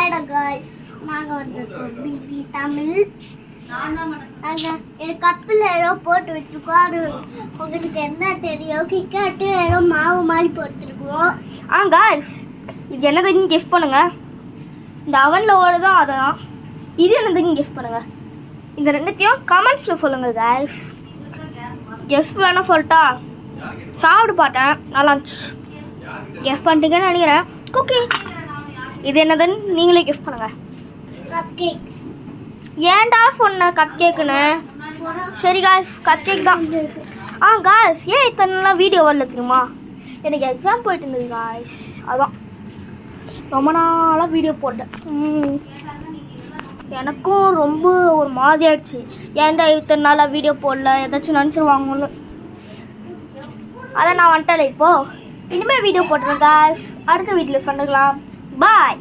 ஹாய்டா guys, நாங்கள் வந்துருக்கோம் BP Tamil. நாங்கள் கப்பில் ஏதோ போட்டு வச்சுருக்கோம். அது உங்களுக்கு என்ன தெரியும்? கிக்காட்டு ஏதோ மாவு மாதிரி போட்டுருக்குறோம். காய்ஸ், இது என்னதுன்னு கெஸ் பண்ணுங்க. இந்த அவனில் ஓடுதோ அதான். இது என்னதுன்னு கெஸ் பண்ணுங்க. இந்த ரெண்டுத்தையும் கமெண்ட்ஸில் சொல்லுங்கள் காய்ஸ். கெஸ் வேணால் சொல்லிட்டா? சாப்பிட்டு பார்த்தேன், நல்லா இருந்துச்சு. கெஸ் பண்ணிட்டீங்கன்னு நினைக்கிறேன். குக்கி இது என்னதுன்னு நீங்களே கெஸ் பண்ணுங்க. Cup cake. ஏன்டா சொன்ன கப் கேக்குன்னு? சரி காய்ஸ், கப் கேக் தான். காய்ஸ், ஏன் இத்தனை நாளாக வீடியோ வரல தெரியுமா? எனக்கு எக்ஸாம் போயிட்டு இருந்தது காய்ஸ், அதான் ரொம்ப நாளாக வீடியோ போட்டேன். எனக்கும் ரொம்ப ஒரு மாதிரி ஆயிடுச்சு. ஏன்டா இத்தனை நாளாக வீடியோ போடல, ஏதாச்சும் நினச்சிருவாங்கன்னு. அதான் நான் வந்துட்டேன். இப்போது இனிமேல் வீடியோ போட்டுருவேன் காய்ஸ். அடுத்த வீட்டில் சந்திக்கலாம். பாய்.